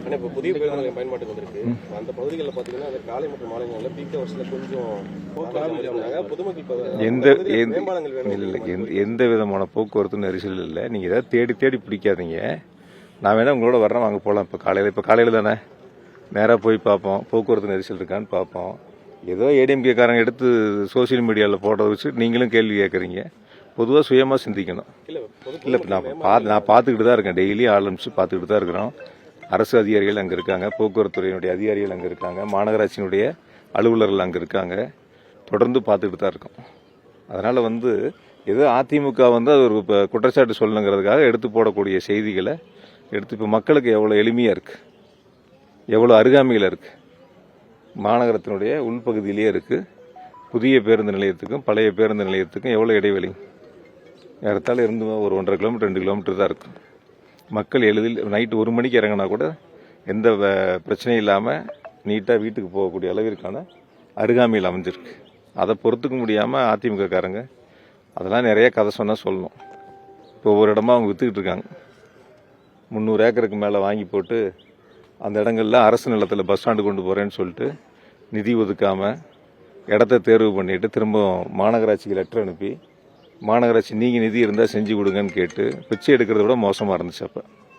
ஆனால் இப்போ புதிய பேருந்து நிலையம் பயன்பாட்டுக்கு வந்திருக்கு. அந்த பகுதிகளில் பார்த்தீங்கன்னா அந்த காலை மற்றும் மாலை நேரங்களில் பீக் ஹவர்ஸில் கொஞ்சம் பொதுமக்கள் மேம்பாலங்கள் வேணும். இல்லை, எந்த விதமான போக்குவரத்து நெரிசல் இல்லை. நீங்கள் ஏதாவது தேடி தேடி பிடிக்காதீங்க. நான் வேணா உங்களோட வர்றேன், வாங்க போகலாம். இப்போ காலையில் தானே நேராக போய் பார்ப்போம், போக்குவரத்து நெரிசல் இருக்கான்னு பார்ப்போம். ஏதோ ஏடிஎம்கேக்காரங்க எடுத்து சோசியல் மீடியாவில் போடுறத வச்சு நீங்களும் கேள்வி கேட்குறீங்க. பொதுவாக சுயமாக சிந்திக்கணும். இல்லை, நான் பார்த்துக்கிட்டு தான் இருக்கேன். டெய்லி ஆரம்பிச்சு பார்த்துக்கிட்டு தான் இருக்கிறோம். அரசு அதிகாரிகள் அங்கே இருக்காங்க, போக்குவரத்துறையினுடைய அதிகாரிகள் அங்கே இருக்காங்க, மாநகராட்சியினுடைய அலுவலர்கள் அங்கே இருக்காங்க. தொடர்ந்து பார்த்துக்கிட்டு தான் இருக்கோம். அதனால் ஏதோ அதிமுக அது ஒரு குற்றச்சாட்டு சொல்லணுங்கிறதுக்காக எடுத்து போடக்கூடிய செய்திகளை எடுத்து இப்போ மக்களுக்கு எவ்வளோ எளிமையாக இருக்குது, எவ்வளோ அருகாமையில் இருக்குது, மாநகரத்தினுடைய உள்பகுதியிலேயே இருக்குது. புதிய பேருந்து நிலையத்துக்கும் பழைய பேருந்து நிலையத்துக்கும் எவ்வளோ இடைவெளி? ஏறத்தாழ இருந்து ஒரு 1.5 கிலோமீட்டர் 2 கிலோமீட்டர் தான் இருக்கும். மக்கள் எளிதில் நைட்டு 1 மணிக்கு இறங்கினா கூட எந்த பிரச்சனையும் இல்லாமல் நீட்டாக வீட்டுக்கு போகக்கூடிய அளவிற்கான அருகாமையில் அமைஞ்சிருக்கு. அதை பொறுத்துக்க முடியாமல் அதிமுககாரங்க அதெல்லாம் நிறைய கதை சொன்னால் சொல்லணும். இப்போ ஒவ்வொரு இடமா அவங்க விற்றுக்கிட்டு இருக்காங்க. 300 ஏக்கருக்கு மேலே வாங்கி போட்டு அந்த இடங்களில் அரசு நிலத்தில் பஸ் ஸ்டாண்டு கொண்டு போகிறேன்னு சொல்லிட்டு நிதி ஒதுக்காமல் இடத்த தேர்வு பண்ணிவிட்டு திரும்ப மாநகராட்சிக்கு லெட்டர் அனுப்பி மாநகராட்சி நீங்கள் நிதி இருந்தால் செஞ்சு கொடுங்கன்னு கேட்டு பிச்சை எடுக்கிறத விட மோசமாக இருந்துச்சு அப்போ.